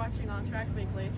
watching ONTrack Weekly.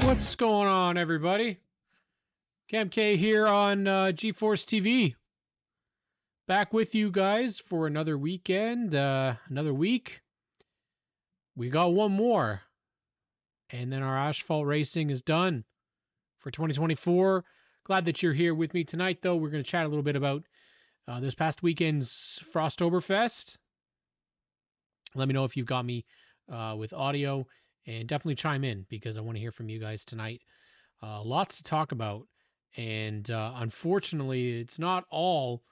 What's going on, everybody? Cam K here on GeForce TV. Back with you guys for another weekend, another week. We got one more, and then our asphalt racing is done for 2024. Glad that you're here with me tonight, though. We're going to chat a little bit about this past weekend's Frosttoberfest. Let me know if you've got me with audio, and definitely chime in because I want to hear from you guys tonight. Lots to talk about, and unfortunately, it's not all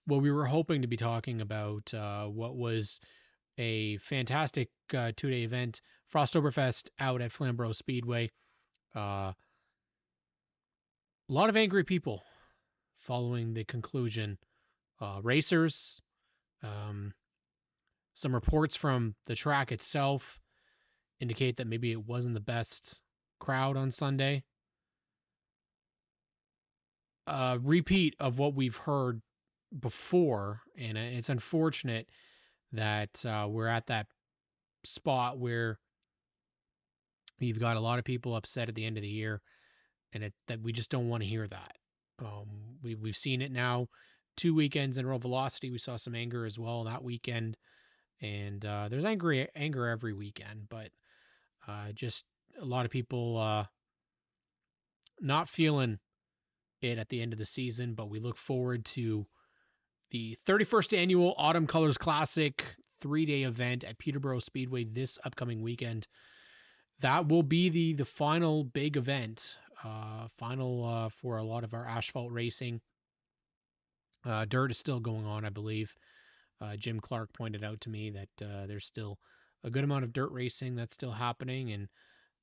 what we were hoping to be talking about. What was a fantastic two-day event, Frosttoberfest out at Flamborough Speedway. A lot of angry people following the conclusion. Racers, some reports from the track itself indicate that maybe it wasn't the best crowd on Sunday. Repeat of what we've heard before, and it's unfortunate that we're at that spot where you've got a lot of people upset at the end of the year, and that we just don't want to hear that. We've seen it now 2 weekends in a row. Velocity, we saw some anger as well that weekend, and there's anger every weekend, but just a lot of people not feeling it at the end of the season. But we look forward to the 31st annual Autumn Colors Classic 3-day event at Peterborough Speedway this upcoming weekend. That will be the final big event, final for a lot of our asphalt racing. Dirt is still going on, I believe. Jim Clark pointed out to me that there's still a good amount of dirt racing that's still happening,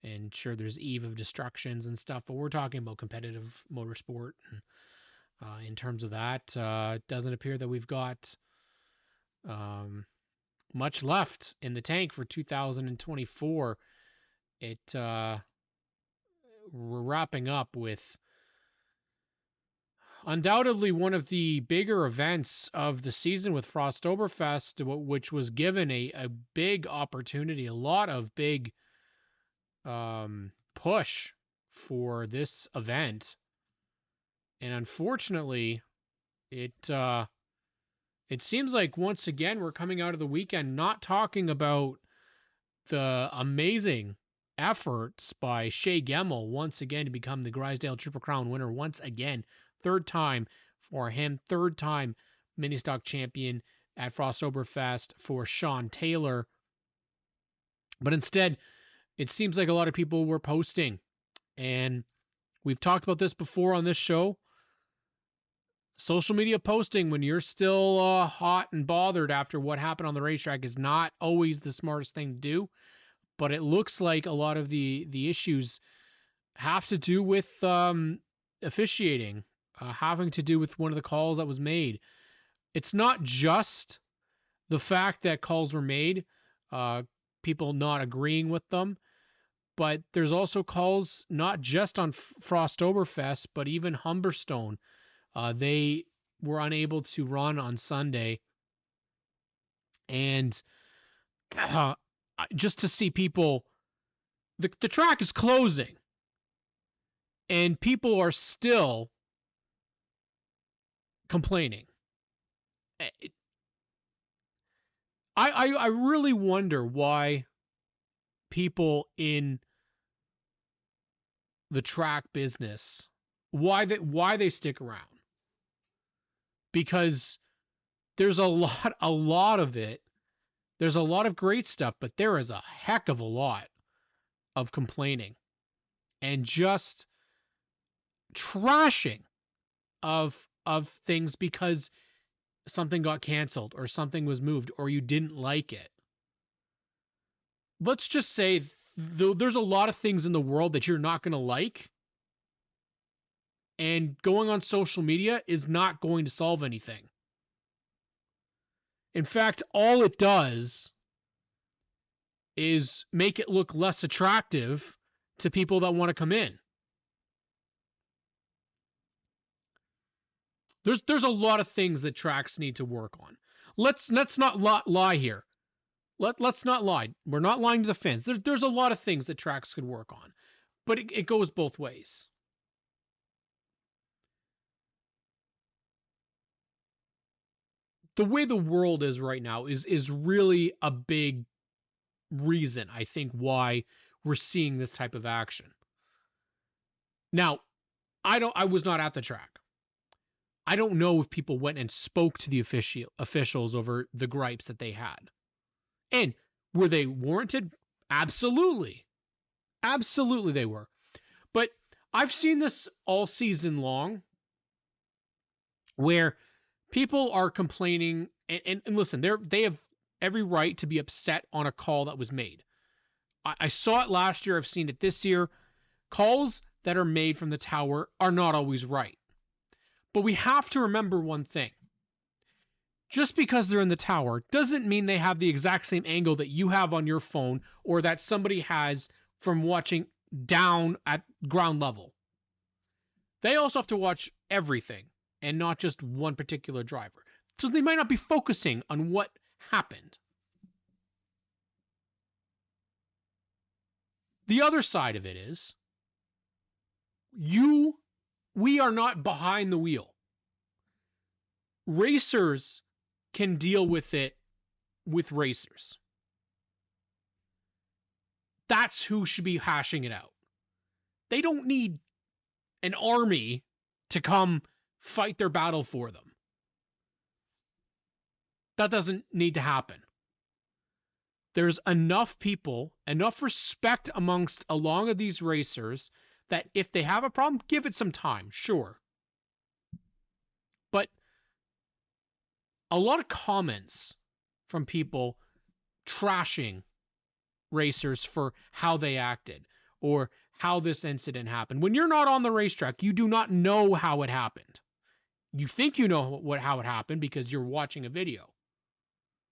and sure, there's eve of destructions and stuff, but we're talking about competitive motorsport. And in terms of that, it doesn't appear that we've got much left in the tank for 2024. We're wrapping up with undoubtedly one of the bigger events of the season with Frosttoberfest, which was given a big opportunity, a lot of big push for this event. And unfortunately, it seems like once again we're coming out of the weekend not talking about the amazing efforts by Shea Gemmell once again to become the Grisdale Triple Crown winner once again. Third time for him, third time mini stock champion at Frosttoberfest for Sean Taylor. But instead, it seems like a lot of people were posting, and we've talked about this before on this show. Social media posting when you're still hot and bothered after what happened on the racetrack is not always the smartest thing to do, but it looks like a lot of the issues have to do with officiating, having to do with one of the calls that was made. It's not just the fact that calls were made, people not agreeing with them, but there's also calls not just on Frosttoberfest, but even Humberstone. They were unable to run on Sunday, and just to see people, the track is closing, and people are still complaining. I really wonder why people in the track business, why they stick around. Because there's a lot of it. There's a lot of great stuff, but there is a heck of a lot of complaining and just trashing of things because something got canceled or something was moved or you didn't like it. Let's just say there's a lot of things in the world that you're not going to like, and going on social media is not going to solve anything. In fact, all it does is make it look less attractive to people that want to come in. There's a lot of things that tracks need to work on. Let's not lie here. Let's not lie. We're not lying to the fans. There's a lot of things that tracks could work on, but it goes both ways. The way the world is right now is really a big reason, I think, why we're seeing this type of action. Now, I was not at the track. I don't know if people went and spoke to the officials over the gripes that they had. And were they warranted? Absolutely. Absolutely they were. But I've seen this all season long where people are complaining and listen, they have every right to be upset on a call that was made. I saw it last year. I've seen it this year. Calls that are made from the tower are not always right. But we have to remember one thing. Just because they're in the tower doesn't mean they have the exact same angle that you have on your phone or that somebody has from watching down at ground level. They also have to watch everything and not just one particular driver. So they might not be focusing on what happened. The other side of it is we are not behind the wheel. Racers can deal with it with racers. That's who should be hashing it out. They don't need an army to come fight their battle for them. That doesn't need to happen. There's enough people, enough respect amongst a lot of these racers that if they have a problem, give it some time, sure. But a lot of comments from people trashing racers for how they acted or how this incident happened. When you're not on the racetrack, you do not know how it happened. You think you know how it happened because you're watching a video,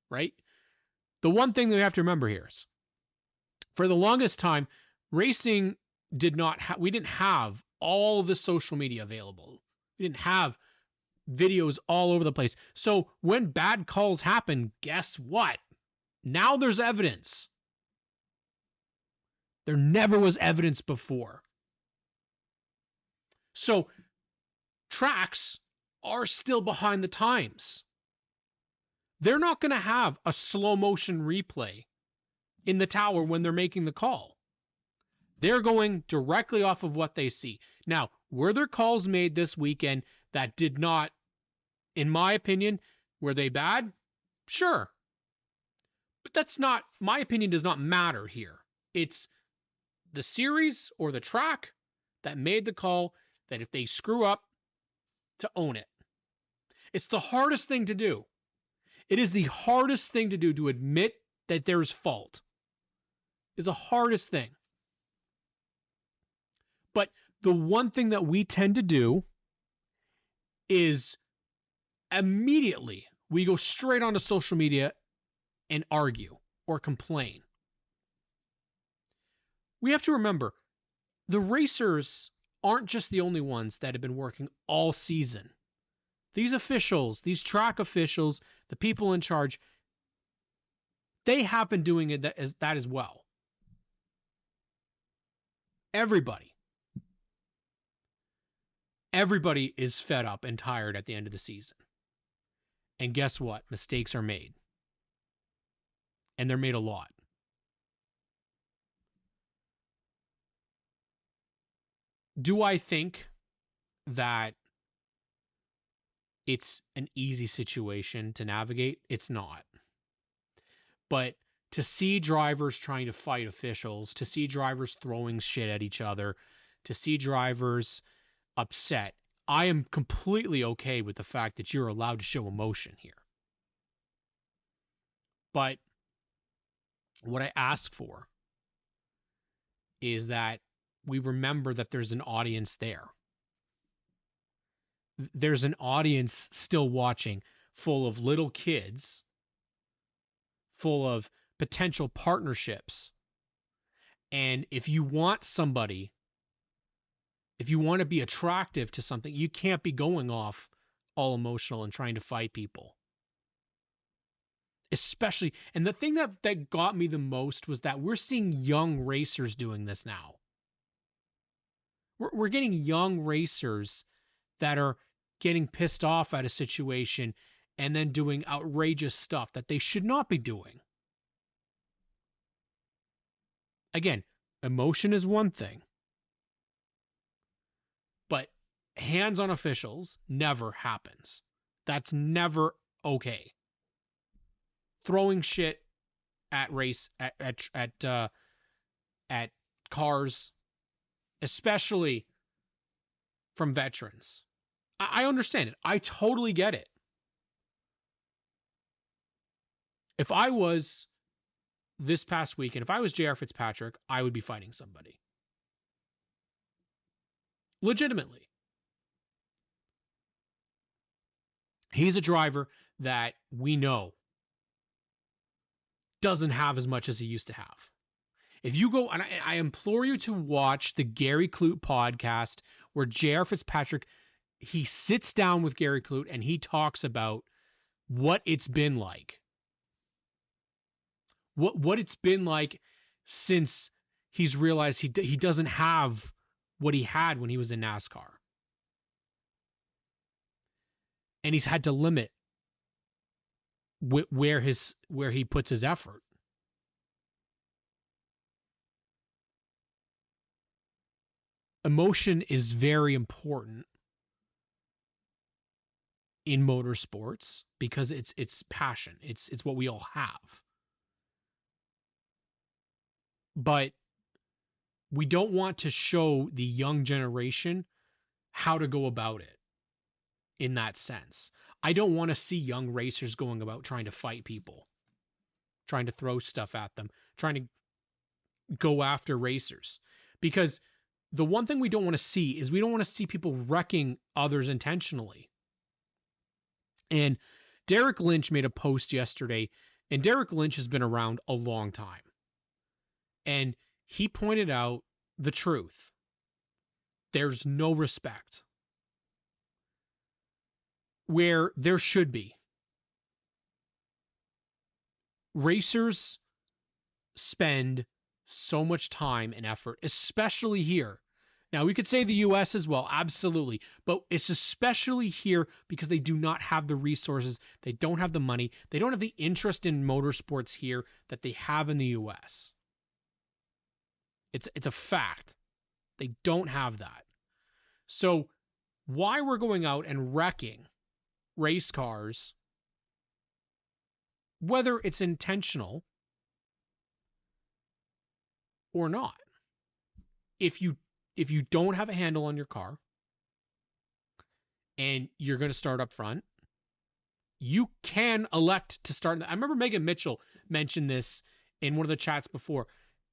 right? The one thing that we have to remember here is, for the longest time, racing we didn't have all the social media available. We didn't have videos all over the place. So when bad calls happen, guess what? Now there's evidence. There never was evidence before. So tracks are still behind the times. They're not going to have a slow motion replay in the tower when they're making the call. They're going directly off of what they see. Now, were there calls made this weekend that did not, in my opinion, were they bad? Sure. But that's not, my opinion does not matter here. It's the series or the track that made the call that if they screw up, to own it. It's the hardest thing to do. It is the hardest thing to do, to admit that there is fault. It's the hardest thing. But the one thing that we tend to do is immediately we go straight onto social media and argue or complain. We have to remember, the racers aren't just the only ones that have been working all season. These officials, these track officials, the people in charge, they have been doing it that as well. Everybody is fed up and tired at the end of the season. And guess what? Mistakes are made. and they're made a lot. Do I think that it's an easy situation to navigate? It's not. But to see drivers trying to fight officials, to see drivers throwing shit at each other, to see drivers upset, I am completely okay with the fact that you're allowed to show emotion here. But what I ask for is that we remember that there's an audience there. There's an audience still watching, full of little kids, full of potential partnerships. And if you want somebody, if you want to be attractive to something, you can't be going off all emotional and trying to fight people. Especially, and the thing that got me the most was that we're seeing young racers doing this now. We're getting young racers that are getting pissed off at a situation and then doing outrageous stuff that they should not be doing. Again, emotion is one thing, but hands on officials never happens. That's never okay. Throwing shit at at cars, especially from veterans. I understand it. I totally get it. If I was this past weekend, if I was J.R. Fitzpatrick, I would be fighting somebody. Legitimately. He's a driver that we know doesn't have as much as he used to have. If you go, and I implore you to watch the Gary Clute podcast where J.R. Fitzpatrick, he sits down with Gary Clute and he talks about what it's been like. What it's been like since he's realized he doesn't have what he had when he was in NASCAR. And he's had to limit where he puts his effort. Emotion is very important in motorsports because it's passion. It's what we all have. But we don't want to show the young generation how to go about it in that sense. I don't want to see young racers going about trying to fight people, trying to throw stuff at them, trying to go after racers. Because the one thing we don't want to see is we don't want to see people wrecking others intentionally. And Derek Lynch made a post yesterday, and Derek Lynch has been around a long time. And he pointed out the truth. There's no respect where there should be. Racers spend so much time and effort, especially here. Now, we could say the US as well, absolutely. But it's especially here because they do not have the resources. They don't have the money. They don't have the interest in motorsports here that they have in the US. It's a fact. They don't have that. So why we're going out and wrecking race cars, whether it's intentional or not, if you don't have a handle on your car and you're going to start up front, you can elect to start. I remember Megan Mitchell mentioned this in one of the chats before.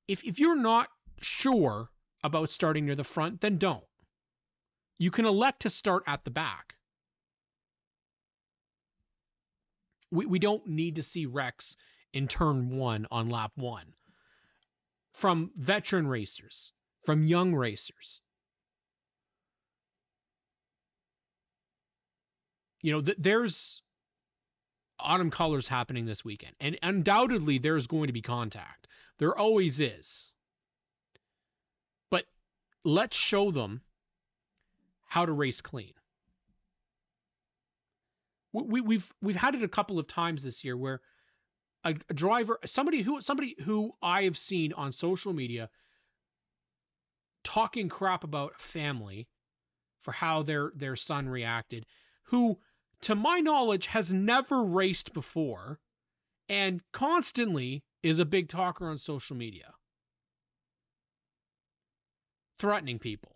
If you're not sure about starting near the front, then don't. You can elect to start at the back. We don't need to see wrecks in turn one on lap one from veteran racers, from young racers. You know, there's autumn colors happening this weekend, and undoubtedly there's going to be contact. There always is. But let's show them how to race clean. We've had it a couple of times this year where a driver, somebody who I have seen on social media talking crap about family for how their son reacted, who, to my knowledge, has never raced before and constantly is a big talker on social media, threatening people.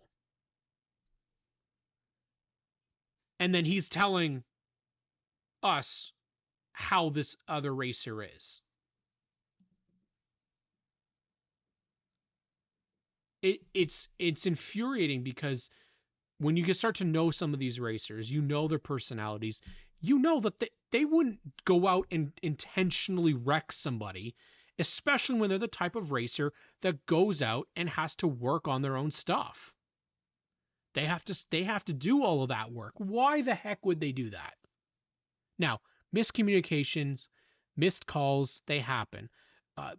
And then he's telling us how this other racer is. It's infuriating because when you start to know some of these racers, you know their personalities, you know that they wouldn't go out and intentionally wreck somebody, especially when they're the type of racer that goes out and has to work on their own stuff. They have to do all of that work. Why the heck would they do that? Now, miscommunications, missed calls, they happen.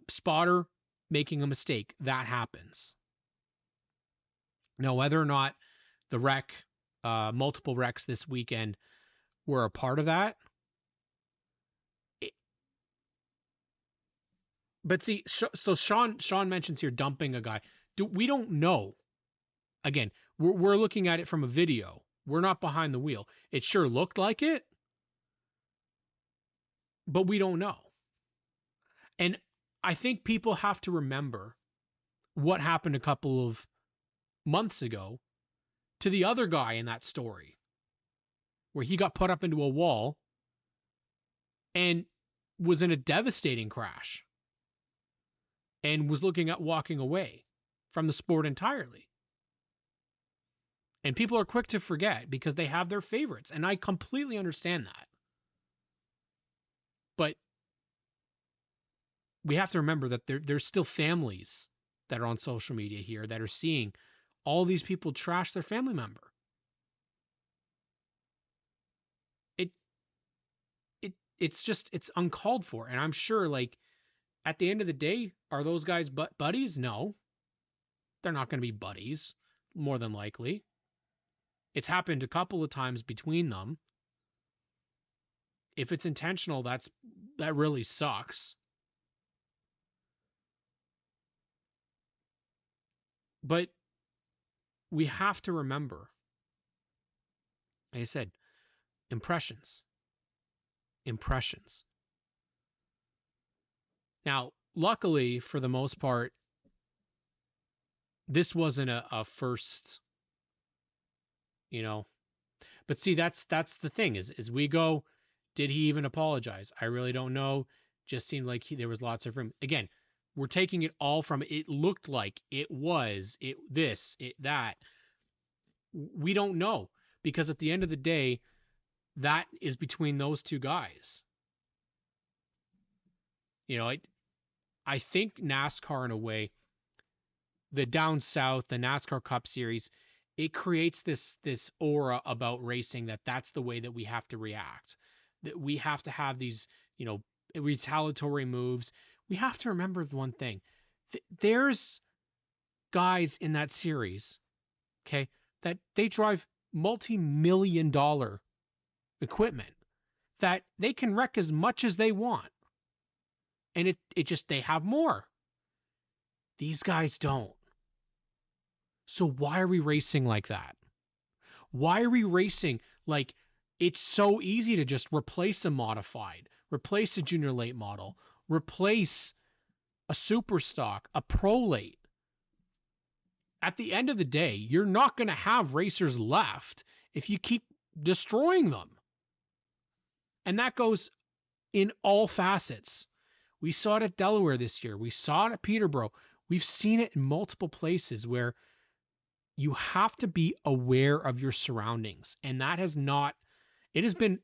Spotter making a mistake, that happens. Now, whether or not the wreck, multiple wrecks this weekend were a part of that. But see, so Sean mentions here dumping a guy. We don't know. Again, we're looking at it from a video. We're not behind the wheel. It sure looked like it, but we don't know. And I think people have to remember what happened a couple of months ago to the other guy in that story, where he got put up into a wall and was in a devastating crash and was looking at walking away from the sport entirely. And people are quick to forget because they have their favorites. And I completely understand that. But we have to remember that there's still families that are on social media here that are seeing all these people trash their family member. It's uncalled for. And I'm sure, like, at the end of the day, are those guys buddies? No, they're not going to be buddies, more than likely. It's happened a couple of times between them. If it's intentional, that really sucks. But we have to remember, like I said, impressions. Now, luckily, for the most part, this wasn't a first, but see, that's the thing is we go, did he even apologize? I really don't know. Just seemed like there was lots of room. Again, we're taking it all from, it looked like it was, that. We don't know, because at the end of the day, that is between those two guys. I think NASCAR, in a way, the down south, the NASCAR Cup Series, it creates this aura about racing that's the way that we have to react. That we have to have these, retaliatory moves. We have to remember one thing. There's guys in that series, okay, that they drive multi-million-dollar equipment that they can wreck as much as they want. And it just, they have more. These guys don't. So why are we racing like that? Why are we racing like it's so easy to just replace a modified, replace a junior late model, replace a super stock, a pro late? At the end of the day, you're not going to have racers left if you keep destroying them. And that goes in all facets. We saw it at Delaware this year. We saw it at Peterborough. We've seen it in multiple places where you have to be aware of your surroundings. And that has been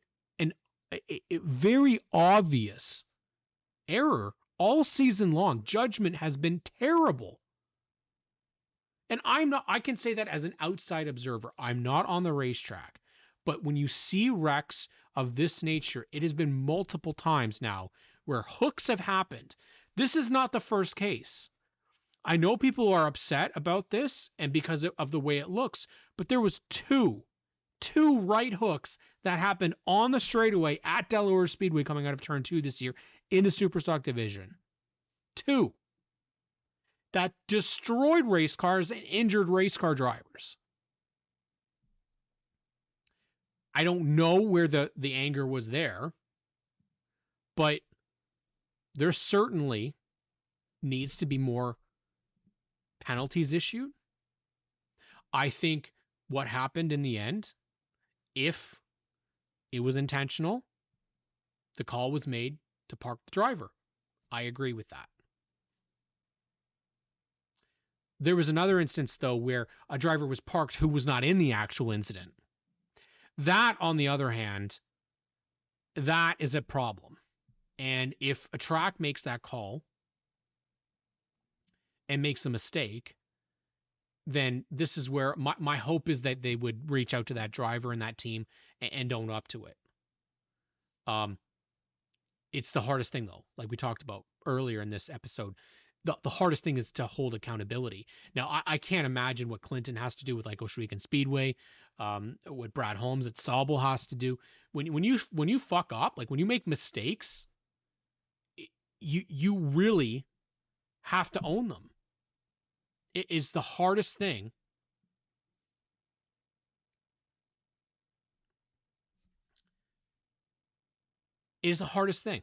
a very obvious error all season long. Judgment has been terrible. And I can say that as an outside observer. I'm not on the racetrack. But when you see wrecks of this nature, it has been multiple times now where hooks have happened. This is not the first case. I know people are upset about this and because of the way it looks, but there was 2 2 right hooks that happened on the straightaway at Delaware Speedway coming out of turn 2 this year in the Superstock division. 2 that destroyed race cars and injured race car drivers. I don't know where the anger was there, but there certainly needs to be more penalties issued. I think what happened in the end, if it was intentional, the call was made to park the driver. I agree with that. There was another instance, though, where a driver was parked who was not in the actual incident. That, on the other hand, that is a problem. And if a track makes that call and makes a mistake, then this is where my hope is that they would reach out to that driver and that team and own up to it. It's the hardest thing, though, like we talked about earlier in this episode. The hardest thing is to hold accountability. Now, I can't imagine what Clinton has to do with like Ohsweken Speedway, what Brad Holmes at Sauble has to do. When you fuck up, like when you make mistakes, you really have to own them. It is the hardest thing. It is the hardest thing.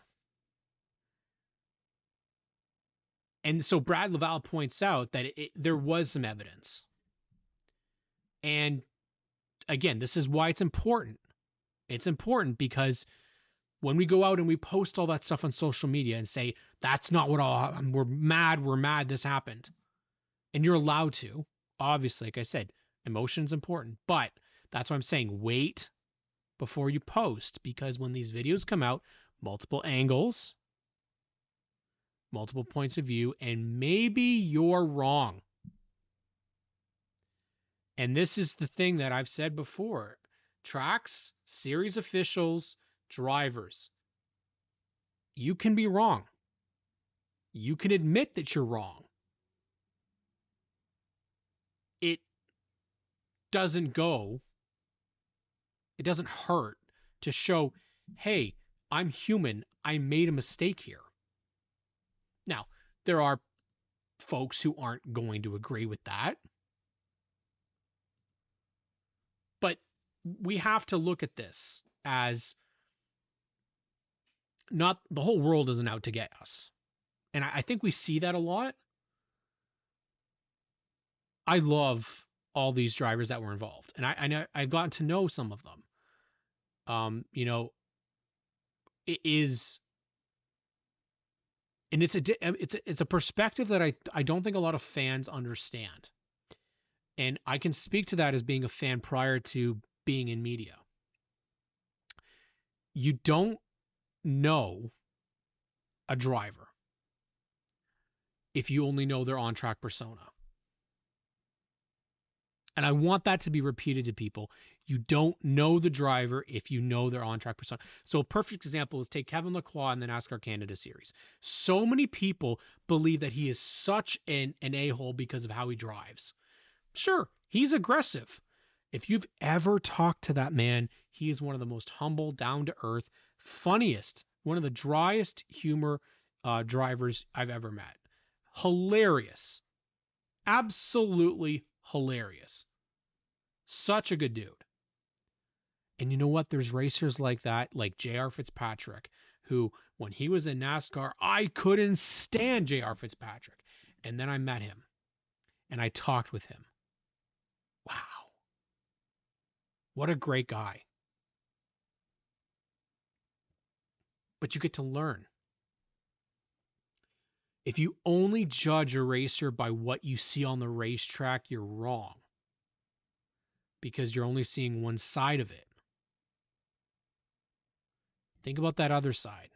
And so Brad Laval points out that there was some evidence. And again, this is why it's important. It's important because when we go out and we post all that stuff on social media and say, that's not what we're mad, this happened. And you're allowed to, obviously, like I said, emotion's important. But that's why I'm saying wait before you post, because when these videos come out, multiple angles, multiple points of view, and maybe you're wrong. And this is the thing that I've said before. Tracks, series officials, drivers. You can be wrong. You can admit that you're wrong. It doesn't hurt to show, hey, I'm human. I made a mistake here. Now, there are folks who aren't going to agree with that. But we have to look at this as not the whole world isn't out to get us. And I think we see that a lot. I love all these drivers that were involved. And I know I've gotten to know some of them. It is, and it's a perspective that I don't think a lot of fans understand. And I can speak to that as being a fan prior to being in media. You don't know a driver if you only know their on-track persona. And I want that to be repeated to people. You don't know the driver if you know their on-track persona. So a perfect example is take Kevin Lacroix in the NASCAR Canada Series. So many people believe that he is such an a-hole because of how he drives. Sure, he's aggressive. If you've ever talked to that man, he is one of the most humble, down-to-earth, funniest, one of the driest humor drivers I've ever met. Hilarious. Absolutely hilarious. Such a good dude. And you know what? There's racers like that, like J.R. Fitzpatrick, who, when he was in NASCAR, I couldn't stand J.R. Fitzpatrick. And then I met him, and I talked with him. Wow. What a great guy. But you get to learn. If you only judge a racer by what you see on the racetrack, you're wrong. Because you're only seeing one side of it. Think about that other side.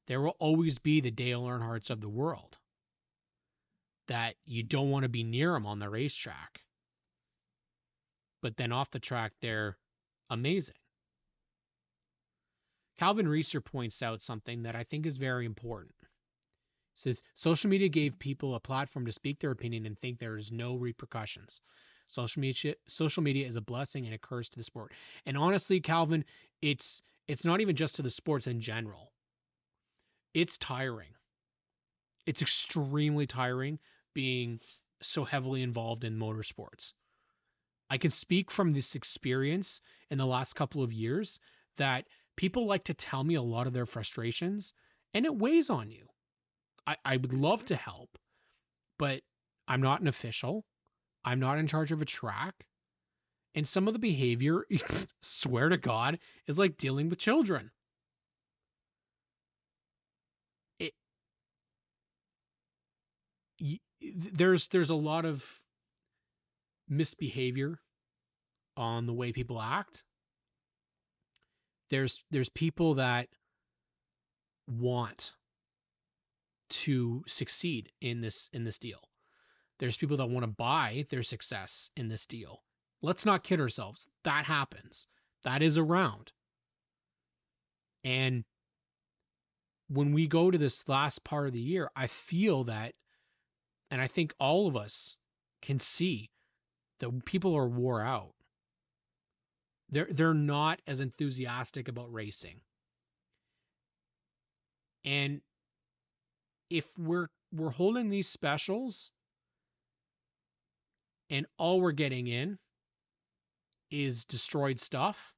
There will always be the Dale Earnhardts of the world that you don't want to be near them on the racetrack. But then off the track, they're amazing. Calvin Reeser points out something that I think is very important. He says, social media gave people a platform to speak their opinion and think there is no repercussions. Social media is a blessing and a curse to the sport. And honestly, Calvin, it's not even just to the sports in general. It's tiring. It's extremely tiring being so heavily involved in motorsports. I can speak from this experience in the last couple of years that people like to tell me a lot of their frustrations, and it weighs on you. I would love to help, but I'm not an official. I'm not in charge of a track. And some of the behavior, swear to God, is like dealing with children. It, there's a lot of misbehavior on the way people act. There's people that want to succeed in this deal. There's people that want to buy their success in this deal. Let's not kid ourselves. That happens. That is around. And when we go to this last part of the year, I feel that, and I think all of us can see that people are wore out. They're not as enthusiastic about racing. And if we're holding these specials and all we're getting in is destroyed stuff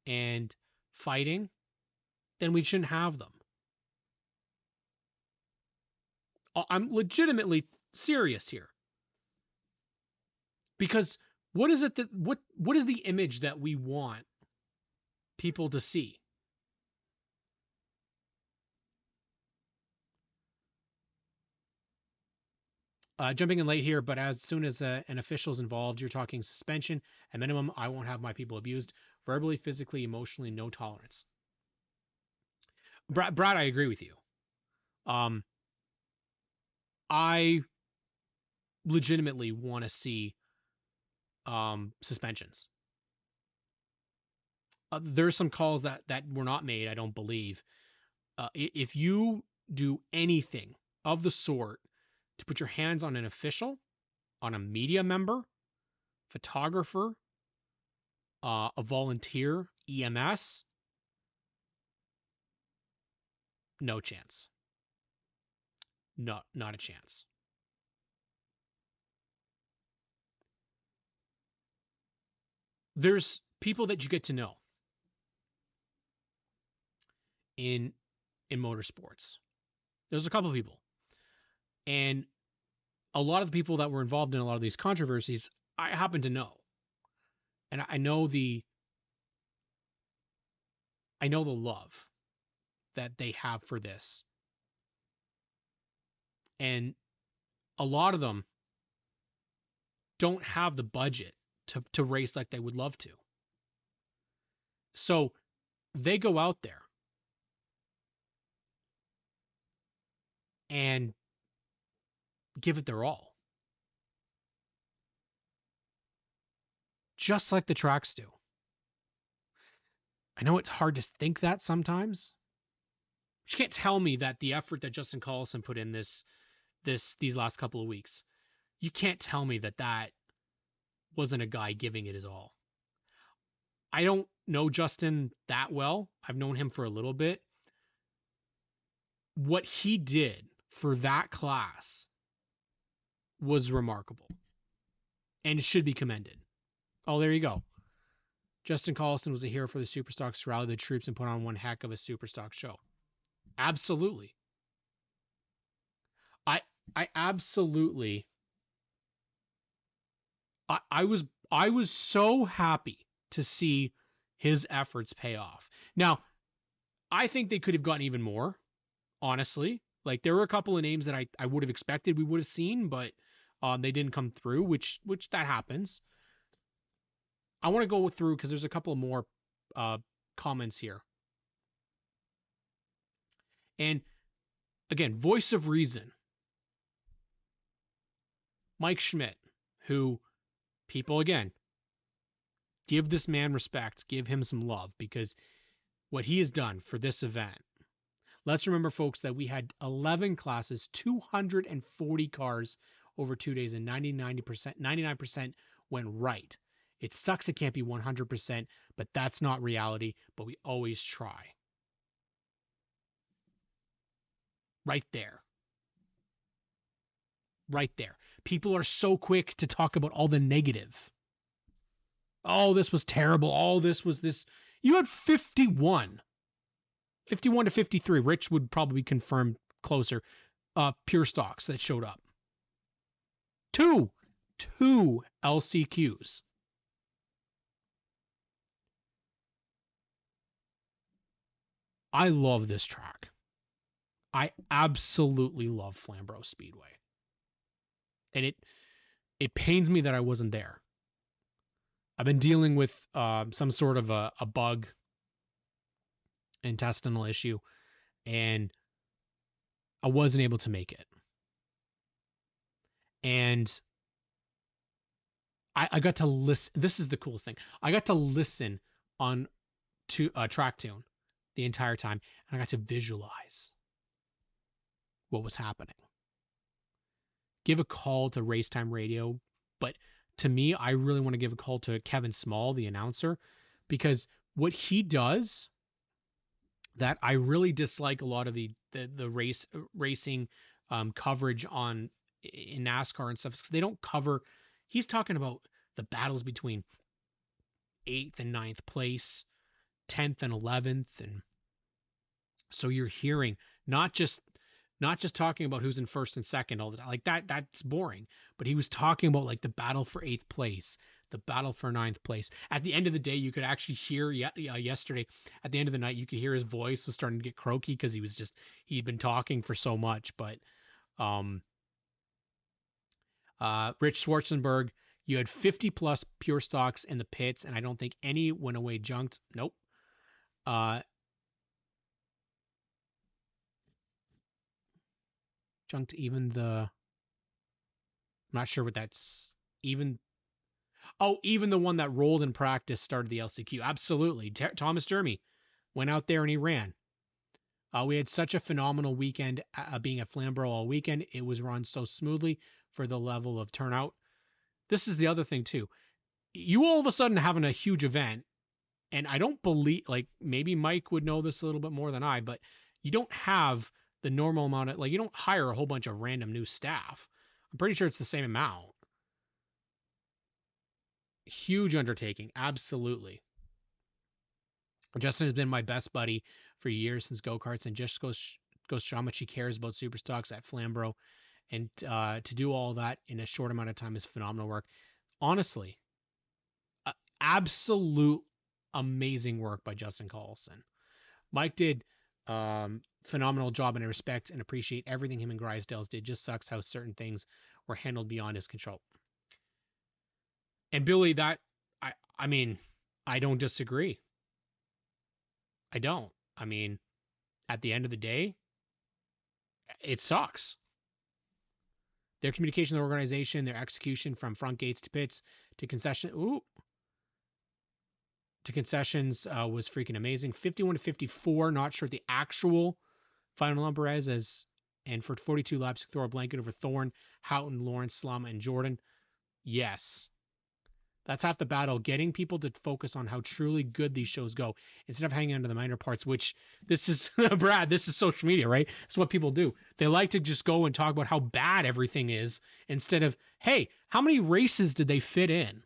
and fighting, then we shouldn't have them. I'm legitimately serious here. Because what is it that what is the image that we want people to see? Jumping in late here, but as soon as an official is involved, you're talking suspension. At minimum, I won't have my people abused verbally, physically, emotionally, no tolerance. Brad, I agree with you. I legitimately want to see suspensions. There's some calls that were not made, I don't believe. If you do anything of the sort to put your hands on an official, on a media member, photographer, a volunteer, EMS, no chance. Not a chance. There's people that you get to know in motorsports. There's a couple of people. And a lot of the people that were involved in a lot of these controversies, I happen to know. And I know the love that they have for this. And a lot of them don't have the budget to race like they would love to. So they go out there and give it their all. Just like the tracks do. I know it's hard to think that sometimes. But you can't tell me that the effort that Justin Collison put in these last couple of weeks, you can't tell me that wasn't a guy giving it his all. I don't know Justin that well. I've known him for a little bit. What he did for that class was remarkable and should be commended. Oh, there you go. Justin Collison was a hero for the Superstocks to rally the troops and put on one heck of a Superstock show. Absolutely. I absolutely. I was so happy to see his efforts pay off. Now, I think they could have gotten even more, honestly. Like there were a couple of names that I would have expected we would have seen, but they didn't come through, which that happens. I want to go through because there's a couple of more comments here. And again, voice of reason. Mike Schmidt, who people, again, give this man respect, give him some love because what he has done for this event. Let's remember, folks, that we had 11 classes, 240 cars over 2 days, and 99% went right. It sucks it can't be 100%, but that's not reality, but we always try. Right there. Right there. People are so quick to talk about all the negative. Oh, this was terrible. Oh, this was this. You had 51. 51 to 53. Rich would probably confirm closer. Pure stocks that showed up. Two LCQs. I love this track. I absolutely love Flamborough Speedway. And it pains me that I wasn't there. I've been dealing with some sort of a bug, intestinal issue, and I wasn't able to make it. And I got to listen. This is the coolest thing. I got to listen on to track tune the entire time, and I got to visualize what was happening. Give a call to Racetime Radio, but to me, I really want to give a call to Kevin Small, the announcer, because what he does that I really dislike a lot of the racing coverage on in NASCAR and stuff, because they don't cover. He's talking about the battles between 8th and 9th place, 10th and 11th, and so you're hearing not just talking about who's in first and second all the time. Like that's boring. But he was talking about like the battle for 8th place, the battle for 9th place. At the end of the day, you could actually hear yesterday, at the end of the night, you could hear his voice was starting to get croaky because he'd been talking for so much. But Rich Schwarzenberg, you had 50 plus pure stocks in the pits, and I don't think any went away junked. Nope. Junked even I'm not sure what that's even. Oh, even the one that rolled in practice started the LCQ. Absolutely. Thomas Jeremy went out there and he ran. We had such a phenomenal weekend being at Flamborough all weekend. It was run so smoothly for the level of turnout. This is the other thing too. You all of a sudden having a huge event, and I don't believe, like maybe Mike would know this a little bit more than I, but you don't have the normal amount of, like you don't hire a whole bunch of random new staff. I'm pretty sure it's the same amount. Huge undertaking. Absolutely. Justin has been my best buddy for years since go-karts, and just goes to show how much he cares about super stocks at Flamborough, and to do all that in a short amount of time is phenomenal work. Honestly, absolute amazing work by Justin Carlson. Mike did phenomenal job, and I respect and appreciate everything him and Grisdales did. Just sucks how certain things were handled beyond his control. And Billy, that I mean, I don't disagree. I don't. I mean, at the end of the day, it sucks. Their communication, their organization, their execution from front gates to pits to concessions was freaking amazing. 51 to 54. Not sure the actual final number is, and for 42 laps, throw a blanket over Thorne, Houghton, Lawrence, Slama, and Jordan. Yes. That's half the battle, getting people to focus on how truly good these shows go instead of hanging on to the minor parts, which this is, Brad, this is social media, right? It's what people do. They like to just go and talk about how bad everything is instead of, hey, how many races did they fit in?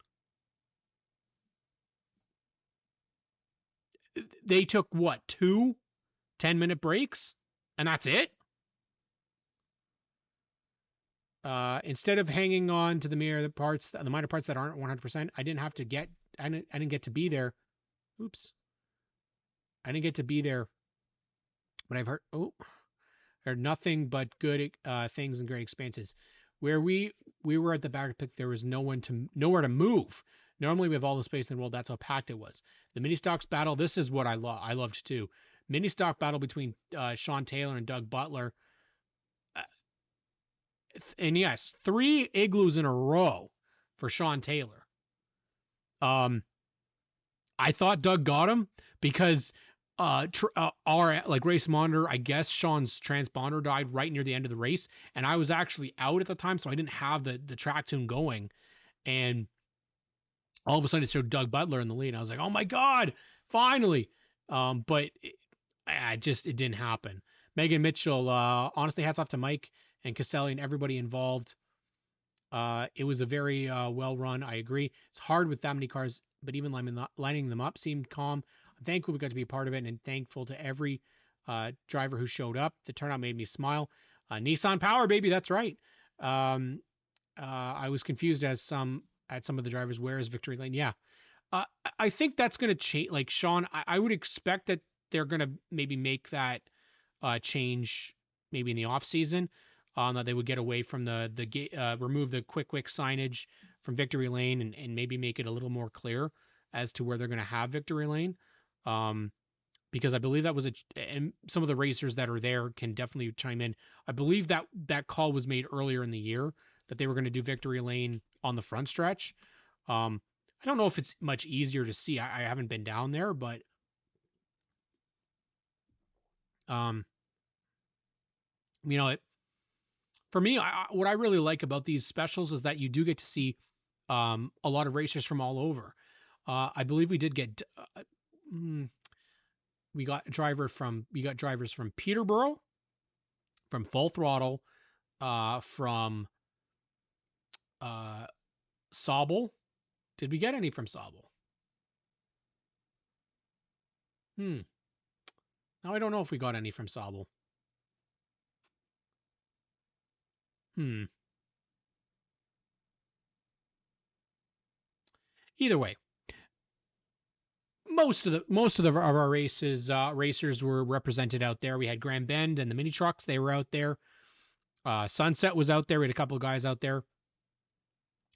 They took, what, 2 10-minute breaks? And that's it? Instead of hanging on to the minor parts that aren't 100%, I didn't get to be there. Oops. I didn't get to be there, but I've heard nothing but good things and great experiences. Where we were at the back pick, there was nowhere to move. Normally we have all the space in the world. That's how packed it was. The mini stocks battle. This is what I loved too. Mini stock battle between Sean Taylor and Doug Butler. And yes, 3 igloos in a row for Sean Taylor. I thought Doug got him because our like race monitor, I guess Sean's transponder died right near the end of the race, and I was actually out at the time, so I didn't have the track tune going, and all of a sudden it showed Doug Butler in the lead. And I was like, oh my god, finally! But it didn't happen. Megan Mitchell, honestly, hats off to Mike and Caselli and everybody involved. It was a very well run. I agree. It's hard with that many cars, but even lining them up seemed calm. I'm thankful we got to be a part of it, and thankful to every driver who showed up. The turnout made me smile. Nissan Power, baby, that's right. I was confused at some of the drivers. Where is Victory Lane? Yeah, I think that's going to change. Like Sean, I would expect that they're going to maybe make that change maybe in the off season. That they would get away from remove the quick signage from Victory Lane and maybe make it a little more clear as to where they're going to have Victory Lane. Because I believe that was and some of the racers that are there can definitely chime in. I believe that call was made earlier in the year that they were going to do Victory Lane on the front stretch. I don't know if it's much easier to see. I haven't been down there, but for me, what I really like about these specials is that you do get to see a lot of racers from all over. I believe we did get we got drivers from Peterborough, from Full Throttle, from Sauble. Did we get any from Sauble? Now I don't know if we got any from Sauble. Either way, most of our racers were represented out there. We had Grand Bend and the mini trucks; they were out there. Sunset was out there. We had a couple of guys out there,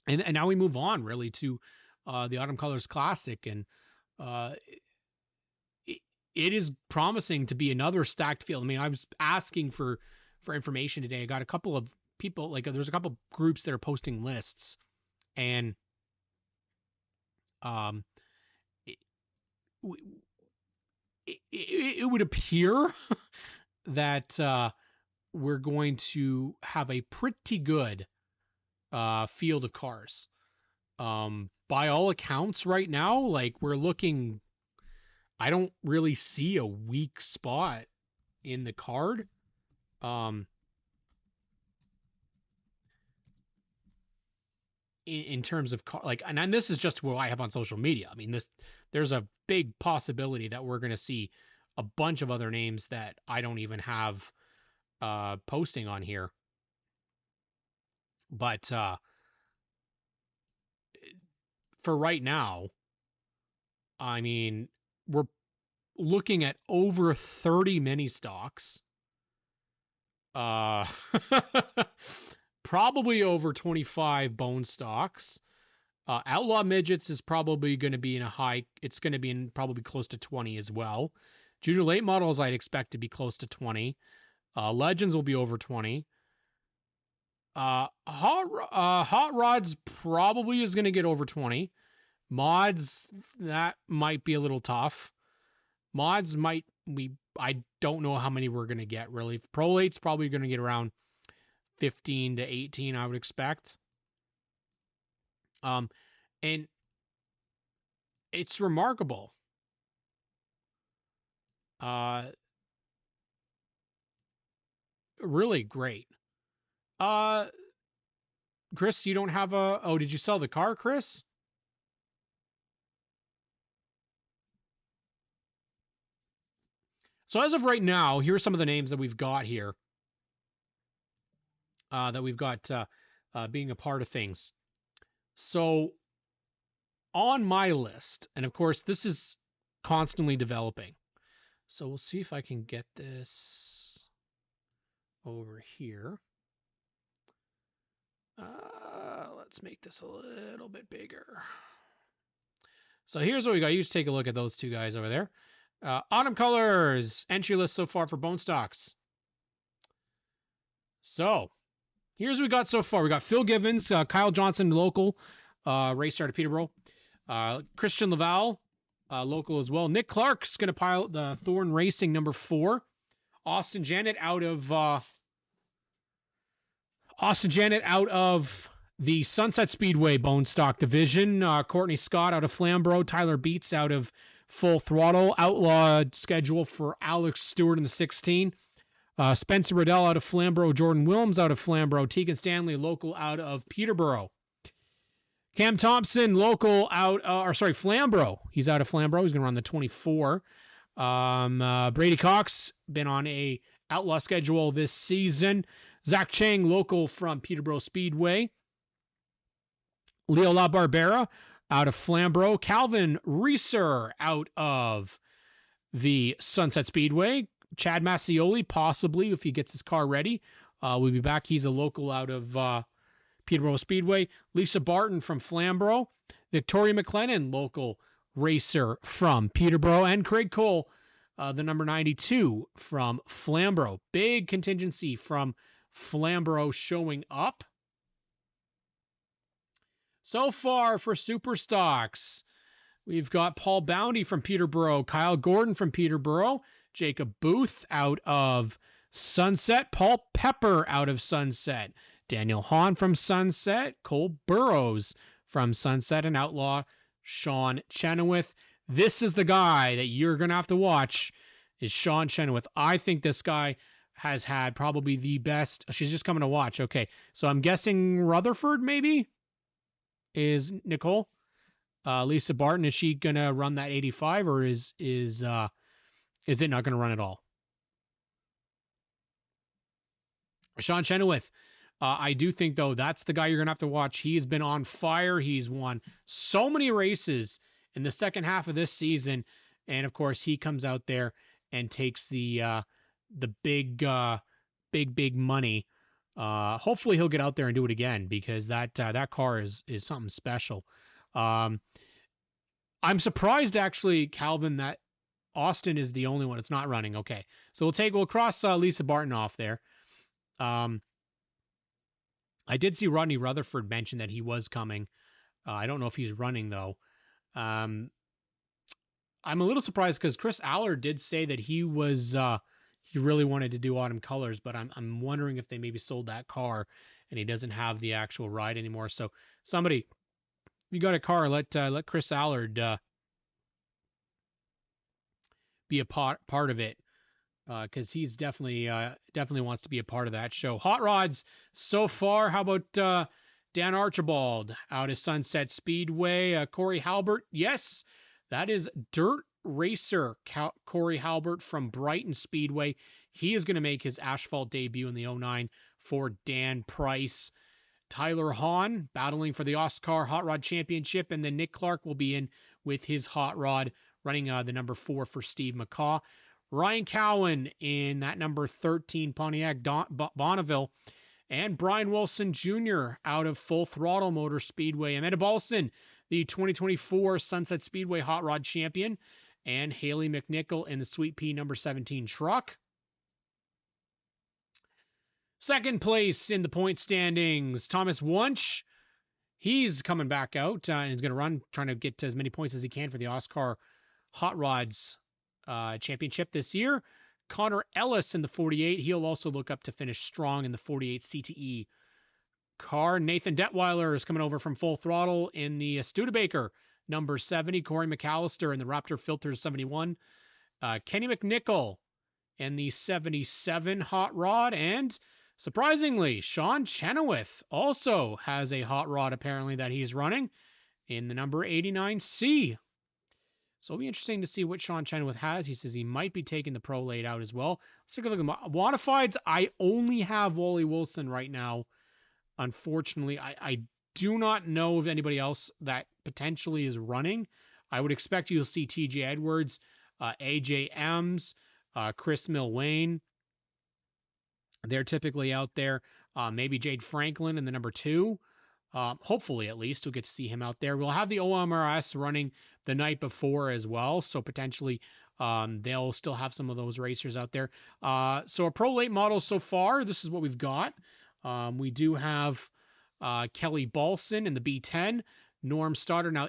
and now we move on really to the Autumn Colors Classic, and it is promising to be another stacked field. I mean, I was asking for information today. I got a couple of people, like there's a couple of groups that are posting lists, and it would appear that we're going to have a pretty good field of cars. By all accounts right now, like we're looking, I don't really see a weak spot in the card. In terms of like, and this is just what I have on social media. I mean, there's a big possibility that we're going to see a bunch of other names that I don't even have posting on here. But for right now, I mean, we're looking at over 30 mini stocks. Probably over 25 bone stocks. Outlaw midgets is probably going to be in a high. It's going to be in probably close to 20 as well. Junior late models I'd expect to be close to 20. Legends will be over 20. Hot rods probably is going to get over 20. Mods, that might be a little tough. Mods I don't know how many we're going to get really. Prolate's probably going to get around 15 to 18, I would expect. And it's remarkable. Really great. Chris, you don't have did you sell the car, Chris? So as of right now, here are some of the names that we've got here. That we've got being a part of things. So on my list, and of course this is constantly developing. So we'll see if I can get this over here. Let's make this a little bit bigger. So here's what we got. You just take a look at those two guys over there. Autumn Colors, entry list so far for bone stocks. So here's what we got so far. We got Phil Givens, Kyle Johnson, local, race start at Peterborough. Christian Laval, local as well. Nick Clark's going to pilot the Thorn Racing number 4. Austin Janet out of the Sunset Speedway Bone Stock Division. Courtney Scott out of Flamborough. Tyler Beats out of Full Throttle. Outlaw schedule for Alex Stewart in the 16. Spencer Riddell out of Flamborough. Jordan Wilms out of Flamborough. Tegan Stanley, local out of Peterborough. Cam Thompson, local Flamborough. He's out of Flamborough. He's going to run the 24. Brady Cox, been on a outlaw schedule this season. Zach Chang, local from Peterborough Speedway. Leo La Barbera out of Flamborough. Calvin Reeser out of the Sunset Speedway. Chad Massioli, possibly, if he gets his car ready, will be back. He's a local out of Peterborough Speedway. Lisa Barton from Flamborough. Victoria McLennan, local racer from Peterborough. And Craig Cole, the number 92 from Flamborough. Big contingency from Flamborough showing up. So far for Super Stocks, we've got Paul Bounty from Peterborough, Kyle Gordon from Peterborough, Jacob Booth out of Sunset, Paul Pepper out of Sunset, Daniel Hahn from Sunset, Cole Burrows from Sunset, and Outlaw Sean Chenoweth. This is the guy that you're going to have to watch, is Sean Chenoweth. I think this guy has had probably the best. She's just coming to watch. Okay, so I'm guessing Rutherford maybe is Nicole. Lisa Barton, is she going to run that 85, or is it not going to run at all? Sean Chenoweth. I do think, though, that's the guy you're going to have to watch. He has been on fire. He's won so many races in the second half of this season. And, of course, he comes out there and takes the big money. Hopefully he'll get out there and do it again, because that car is something special. I'm surprised, actually, Calvin, that Austin is the only one that's not running. Okay, so we'll cross Lisa Barton off there. I did see Rodney Rutherford mention that he was coming. I don't know if he's running, though. I'm a little surprised, because Chris Allard did say that he really wanted to do autumn colors, but I'm wondering if they maybe sold that car and he doesn't have the actual ride anymore. So somebody, if you got a car, let Chris Allard be a part of it, because he's definitely wants to be a part of that show. Hot rods so far. How about Dan Archibald out of Sunset Speedway? Corey Halbert, yes, that is dirt racer Corey Halbert from Brighton Speedway. He is going to make his asphalt debut in the 09 for Dan Price. Tyler Hahn battling for the Oscar Hot Rod Championship, and then Nick Clark will be in with his hot rod, running the number 4 for Steve McCaw. Ryan Cowan in that number 13 Pontiac Bonneville, and Brian Wilson Jr. out of Full Throttle Motor Speedway. Amanda Balson, the 2024 Sunset Speedway Hot Rod Champion, and Haley McNichol in the Sweet Pea number 17 truck. Second place in the point standings, Thomas Wunsch. He's coming back out and he's going to run, trying to get as many points as he can for the Oscar Hot Rods Championship this year. Connor Ellis in the 48. He'll also look up to finish strong in the 48 CTE car. Nathan Detweiler is coming over from Full Throttle in the Studebaker number 70. Corey McAllister in the Raptor Filters 71. Kenny McNichol in the 77 hot rod. And surprisingly, Sean Chenoweth also has a hot rod apparently that he's running in the number 89C. So it'll be interesting to see what Sean Chenoweth has. He says he might be taking the Pro Late out as well. Let's take a look at modifieds. I only have Wally Wilson right now. Unfortunately, I do not know of anybody else that potentially is running. I would expect you'll see TJ Edwards, AJ Ems, Chris Milwane. They're typically out there. Maybe Jade Franklin in the number 2. Hopefully, at least, we'll get to see him out there. We'll have the OMRS running the night before as well, so potentially they'll still have some of those racers out there. So a Pro Late model so far, this is what we've got. We do have Kelly Balson in the B10, Norm Stoddard. Now,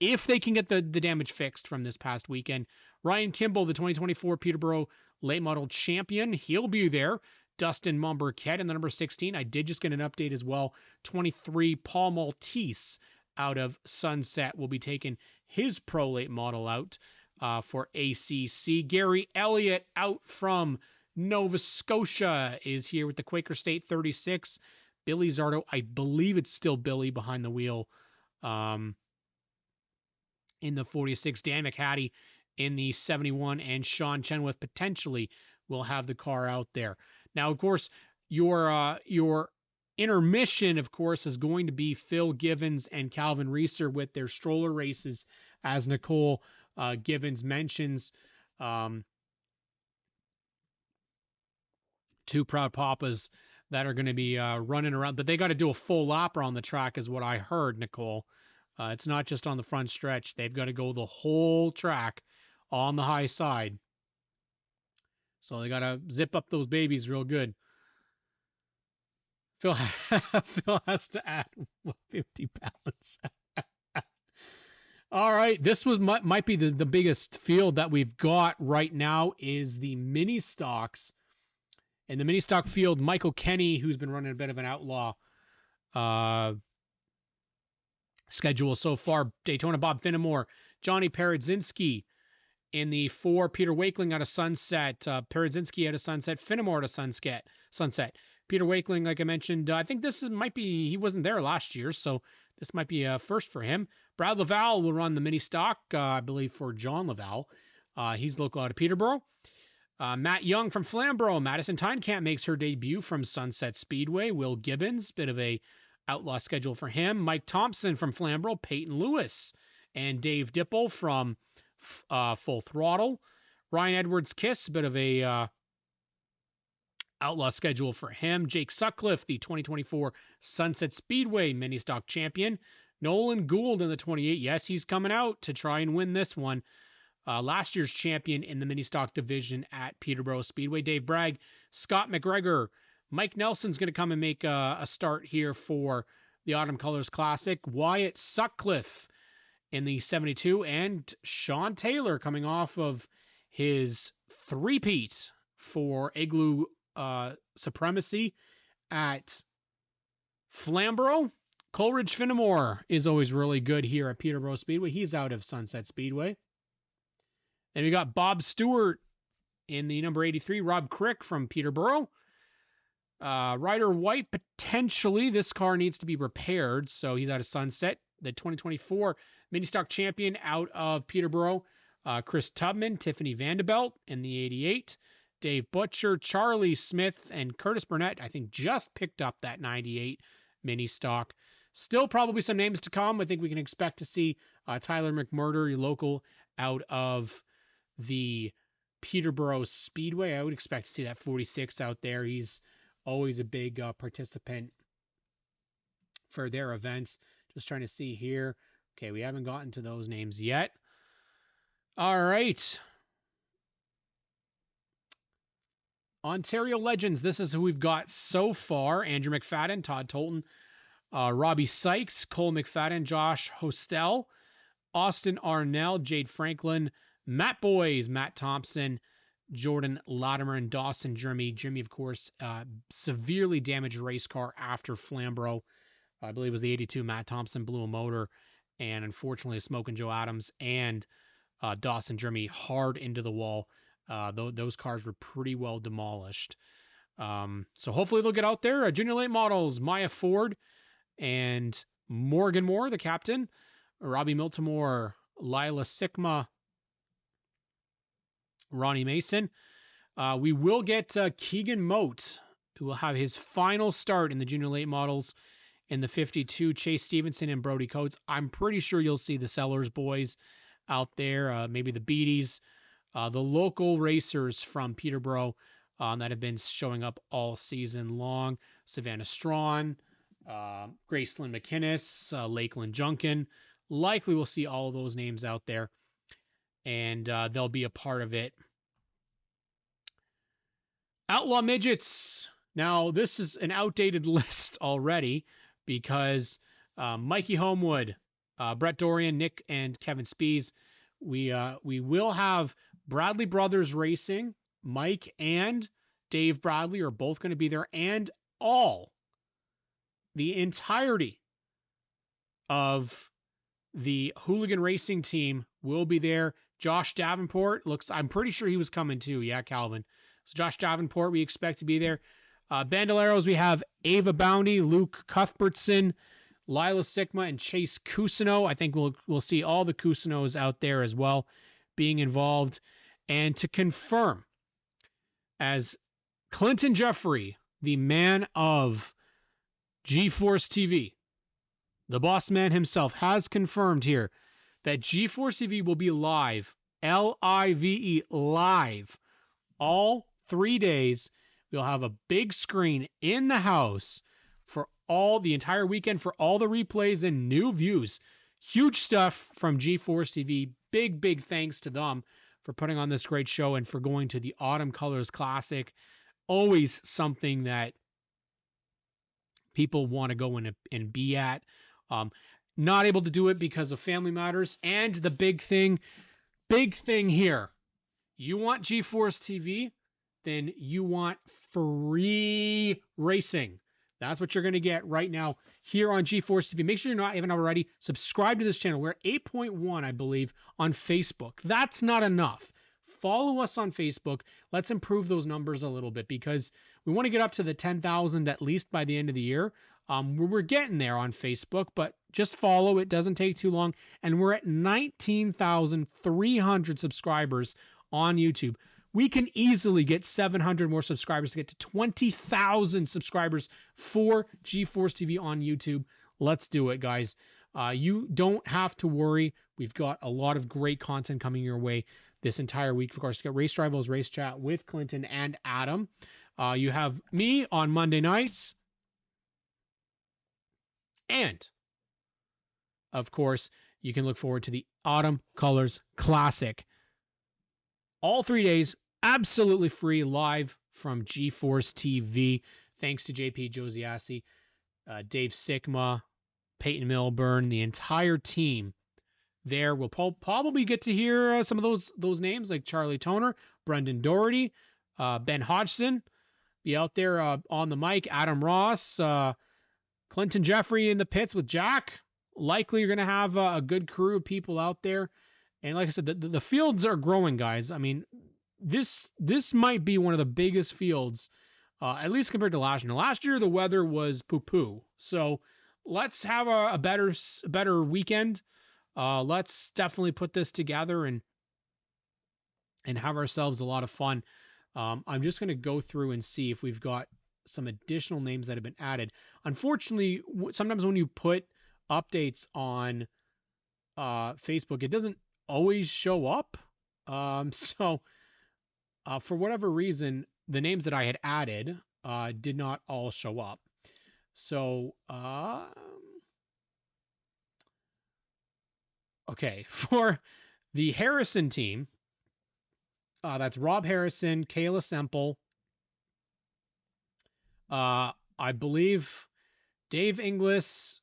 if they can get the damage fixed from this past weekend, Ryan Kimball, the 2024 Peterborough late model champion, he'll be there. Dustin Momberquette in the number 16. I did just get an update as well. 23 Paul Maltese out of Sunset will be taking his pro late model out for ACC. Gary Elliott out from Nova Scotia is here with the Quaker State 36. Billy Zardo, I believe it's still Billy behind the wheel in the 46. Dan McHattie in the 71, and Sean Chenoweth potentially will have the car out there. Now, of course, your intermission, of course, is going to be Phil Givens and Calvin Reeser with their stroller races, as Nicole Givens mentions. Two proud papas that are going to be running around, but they got to do a full lap around the track is what I heard, Nicole. It's not just on the front stretch. They've got to go the whole track on the high side. So they got to zip up those babies real good. Phil has to add 50 pounds. All right, this might be the biggest field that we've got right now is the mini stocks. In the mini stock field, Michael Kenny, who's been running a bit of an outlaw schedule so far. Daytona Bob Finnemore, Johnny Peredzinski in the 4, Peter Wakeling out of Sunset, Peredzinski out of Sunset, Finnemore out of Sunset. Peter Wakeling, like I mentioned, I think he wasn't there last year, so this might be a first for him. Brad Laval will run the mini stock, I believe, for John Laval. He's local out of Peterborough. Matt Young from Flamborough. Madison Tynecamp makes her debut from Sunset Speedway. Will Gibbons, bit of a outlaw schedule for him. Mike Thompson from Flamborough. Peyton Lewis and Dave Dipple from Full Throttle. Ryan Edwards Kiss, bit of a outlaw schedule for him. Jake Sutcliffe, the 2024 Sunset Speedway mini stock champion. Nolan Gould in the 28. Yes, he's coming out to try and win this one. Last year's champion in the mini stock division at Peterborough Speedway. Dave Bragg, Scott McGregor, Mike Nelson's going to come and make a start here for the Autumn Colors Classic. Wyatt Sutcliffe in the 72, and Sean Taylor coming off of his three-peat for Igloo Supremacy at Flamborough. Coleridge Finnemore is always really good here at Peterborough Speedway. He's out of Sunset Speedway. And we got Bob Stewart in the number 83, Rob Crick from Peterborough. Ryder White, potentially. This car needs to be repaired, so he's out of Sunset. The 2024 mini stock champion out of Peterborough. Chris Tubman, Tiffany Vanderbilt in the 88. Dave Butcher, Charlie Smith, and Curtis Burnett, I think, just picked up that 98 mini stock. Still probably some names to come. I think we can expect to see Tyler McMurder, your local, out of the Peterborough Speedway. I would expect to see that 46 out there. He's always a big participant for their events. Just trying to see here. Okay, we haven't gotten to those names yet. All right. Ontario Legends. This is who we've got so far. Andrew McFadden, Todd Tolton, Robbie Sykes, Cole McFadden, Josh Hostel, Austin Arnell, Jade Franklin, Matt Boys, Matt Thompson, Jordan Latimer, and Dawson Jeremy. Jeremy, of course, severely damaged race car after Flamborough. I believe it was the 82. Matt Thompson blew a motor, and unfortunately, Smoking Joe Adams and Dawson Jeremy hard into the wall. Those cars were pretty well demolished. So hopefully they'll get out there. Junior late models, Maya Ford and Morgan Moore, the captain, Robbie Miltimore, Lila Sigma, Ronnie Mason. We will get Keegan Moat, who will have his final start in the junior late models in the 52. Chase Stevenson and Brody Coates. I'm pretty sure you'll see the Sellers boys out there, maybe the Beaties, the local racers from Peterborough that have been showing up all season long. Savannah Strawn, Gracelyn McInnes, Lakeland Junkin. Likely we'll see all of those names out there, and they'll be a part of it. Outlaw Midgets. Now, this is an outdated list already because Mikey Homewood, Brett Dorian, Nick and Kevin Spees. We will have Bradley Brothers Racing. Mike and Dave Bradley are both going to be there, and the entirety of the Hooligan Racing team will be there. Josh Davenport I'm pretty sure he was coming too. Yeah, Calvin. So Josh Davenport, we expect to be there. Bandoleros, we have Ava Bounty, Luke Cuthbertson, Lila Sigma, and Chase Cousineau. I think we'll see all the Cousineaus out there as well being involved. And to confirm, as Clinton Jeffrey, the man of G-Force TV, the boss man himself, has confirmed here that G-Force TV will be live, Live, live, all 3 days. We'll have a big screen in the house for the entire weekend, for all the replays and new views. Huge stuff from G-Force TV. Big thanks to them for putting on this great show and for going to the Autumn Colors Classic. Always something that people want to go in and be at. Not able to do it because of family matters. And the big thing here, you want G-Force TV, then you want free racing. That's what you're going to get right now here on G-Force TV. Make sure you're not even already subscribed to this channel. We're at 8.1, I believe, on Facebook. That's not enough. Follow us on Facebook. Let's improve those numbers a little bit because we want to get up to the 10,000 at least by the end of the year. We're getting there on Facebook, but just follow. It doesn't take too long. And we're at 19,300 subscribers on YouTube. We can easily get 700 more subscribers to get to 20,000 subscribers for G-Force TV on YouTube. Let's do it, guys. You don't have to worry. We've got a lot of great content coming your way this entire week. Of course, you got Race Rivals, Race Chat with Clinton and Adam. You have me on Monday nights. And, of course, you can look forward to the Autumn Colors Classic. All 3 days, absolutely free, live from G-Force TV. Thanks to JP Josiassi, Dave Sigma, Peyton Milburn, the entire team there. We'll probably get to hear some of those names like Charlie Toner, Brendan Doherty, Ben Hodgson, be out there on the mic, Adam Ross, Clinton Jeffrey in the pits with Jack. Likely you're going to have a good crew of people out there. And like I said, the fields are growing, guys. I mean, this might be one of the biggest fields, at least compared to last year. Last year, the weather was poo-poo. So let's have a better weekend. Let's definitely put this together and have ourselves a lot of fun. I'm just going to go through and see if we've got some additional names that have been added. Unfortunately, sometimes when you put updates on Facebook, it doesn't always show up. So for whatever reason, the names that I had added did not all show up. So okay, for the Harrison team, that's Rob Harrison, Kayla Semple, I believe Dave Inglis,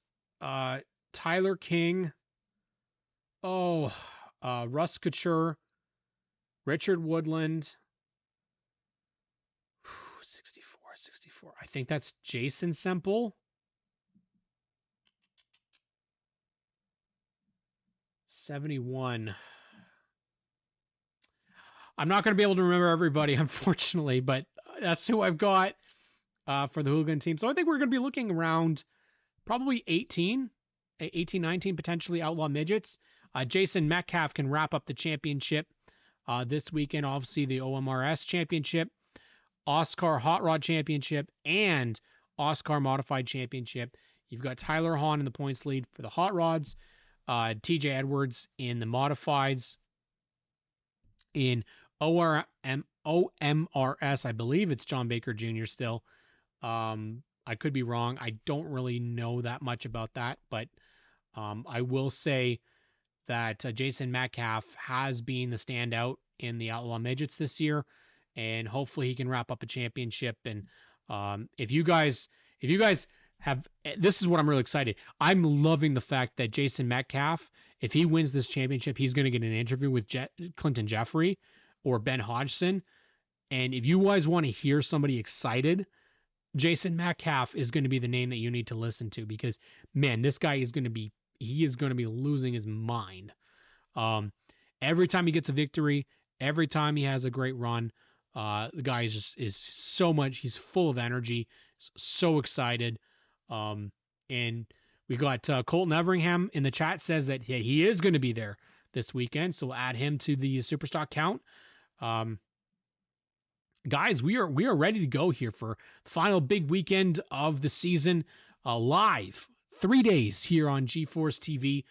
Tyler King, Russ Couture, Richard Woodland, 64. I think that's Jason Semple. 71. I'm not going to be able to remember everybody, unfortunately, but that's who I've got for the Hooligan team. So I think we're going to be looking around probably 19, potentially Outlaw Midgets. Jason Metcalf can wrap up the championship this weekend. Obviously, the OMRS championship, Oscar Hot Rod championship, and Oscar Modified championship. You've got Tyler Hahn in the points lead for the Hot Rods, TJ Edwards in the Modifieds. In OMRS, I believe it's John Baker Jr. still. I could be wrong. I don't really know that much about that, but I will say that Jason Metcalf has been the standout in the Outlaw Midgets this year, and hopefully he can wrap up a championship. And if you guys this is what I'm really excited. I'm loving the fact that Jason Metcalf, if he wins this championship, he's going to get an interview with Clinton Jeffrey or Ben Hodgson. And if you guys want to hear somebody excited, Jason Metcalf is going to be the name that you need to listen to, because man, this guy is going to be losing his mind. Every time he gets a victory, every time he has a great run, the guy is so much. He's full of energy, so excited. And we got Colton Everingham in the chat says that he is going to be there this weekend, so we'll add him to the Superstock count. Guys, we are ready to go here for the final big weekend of the season, live 3 days here on GeForce TV.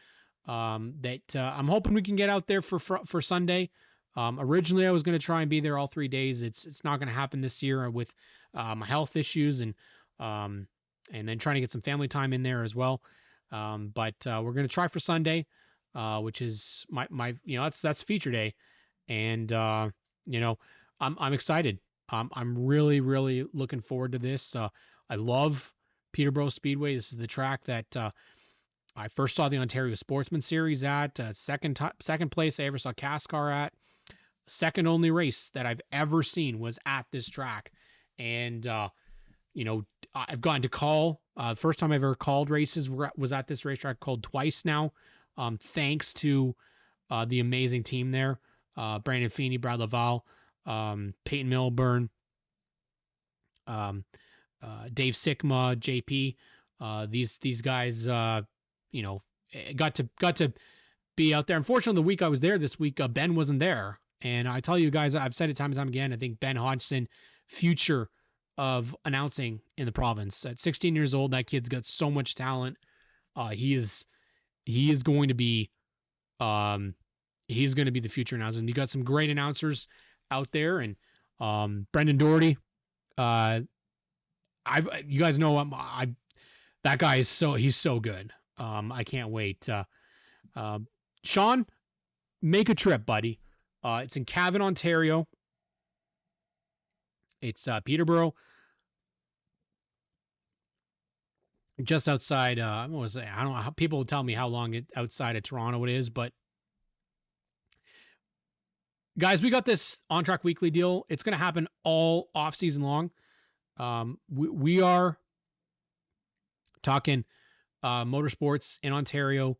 I'm hoping we can get out there for Sunday. Originally, I was going to try and be there all 3 days. It's not going to happen this year with my health issues and then trying to get some family time in there as well. But we're going to try for Sunday, which is my that's feature day, and I'm excited. I'm really, really looking forward to this. I love Peterborough Speedway. This is the track that I first saw the Ontario Sportsman Series at. Second place I ever saw Cascar at. Second only race that I've ever seen was at this track. And, I've gotten to call. First time I ever called races was at this racetrack. Called twice now. Thanks to the amazing team there. Brandon Feeney, Brad Laval, Peyton Milburn, Dave Sikma, JP. These guys, got to be out there. Unfortunately, the week I was there this week, Ben wasn't there. And I tell you guys, I've said it time and time again, I think Ben Hodgson, future of announcing in the province. At 16 years old, that kid's got so much talent. He is going to be the future announcer. And you got some great announcers out there, and Brendan Doherty. You guys know that guy is he's so good. I can't wait. Sean, make a trip, buddy. It's in Cavan, Ontario. It's Peterborough, just outside. I don't know how people tell me how long outside of Toronto it is, but guys, we got this ONTrack Weekly deal. It's going to happen all off season long. We are talking motorsports in Ontario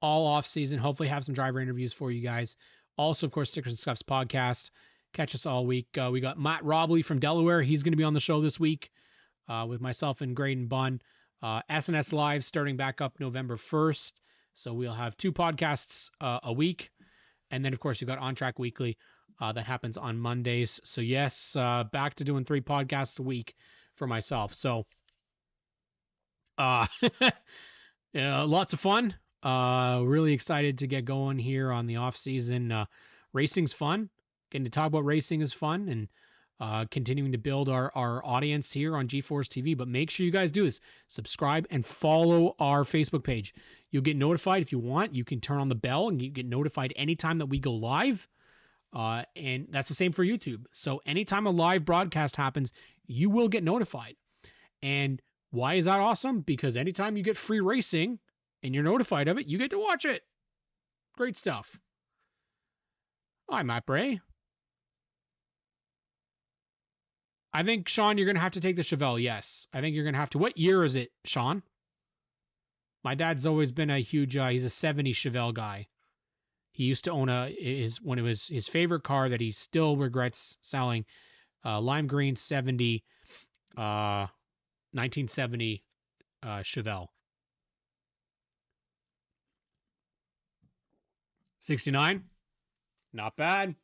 all off season. Hopefully have some driver interviews for you guys. Also, of course, Stickers and Scuffs podcast. Catch us all week. We got Matt Robley from Delaware. He's going to be on the show this week with myself and Graydon Bunn. SNS Live starting back up November 1st. So we'll have 2 podcasts a week. And then, of course, you got ONTrack Weekly that happens on Mondays. So, yes, back to doing 3 podcasts a week for myself. So, lots of fun. Really excited to get going here on the off season. Racing's fun. Getting to talk about racing is fun, and continuing to build our audience here on GeForce TV. But make sure you guys do is subscribe and follow our Facebook page. You'll get notified if you want. You can turn on the bell and you get notified anytime that we go live. And that's the same for YouTube. So anytime a live broadcast happens, you will get notified. And why is that awesome? Because anytime you get free racing and you're notified of it, you get to watch it. Great stuff. Hi, Matt Bray. I think, Sean, you're going to have to take the Chevelle. Yes. I think you're going to have to. What year is it, Sean? My dad's always been a huge, he's a 70 Chevelle guy. He used to own when it was his favorite car that he still regrets selling, lime green 70, 1970 Chevelle. 69. Not bad.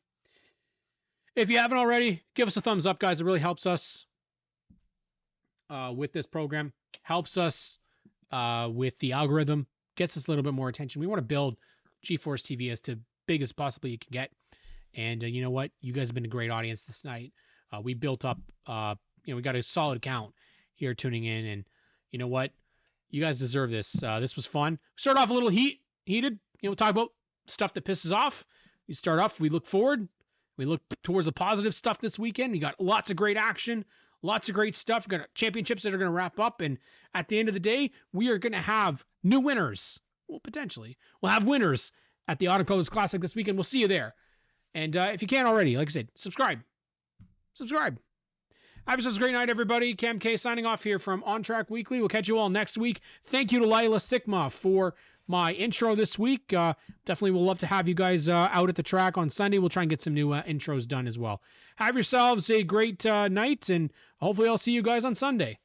If you haven't already, give us a thumbs up, guys. It really helps us with this program. Helps us with the algorithm. Gets us a little bit more attention. We want to build GeForce TV as to big as possibly you can get. And you know what? You guys have been a great audience this night. We built up, we got a solid count here tuning in. And you know what? You guys deserve this. This was fun. Start off a little heated. Talk about stuff that pisses off. We start off, we look forward. We look towards the positive stuff this weekend. We got lots of great action, Lots of great stuff. We're gonna championships that are going to wrap up. And at the end of the day, we are going to have new winners. Well, potentially. We'll have winners at the Auto Colors Classic this weekend. We'll see you there. And if you can't already, like I said, subscribe. Have yourselves a great night, everybody. Cam K signing off here from ONTrack Weekly. We'll catch you all next week. Thank you to Lila Sigma for my intro this week. Definitely will love to have you guys out at the track on Sunday. We'll try and get some new intros done as well. Have yourselves a great night, and hopefully I'll see you guys on Sunday.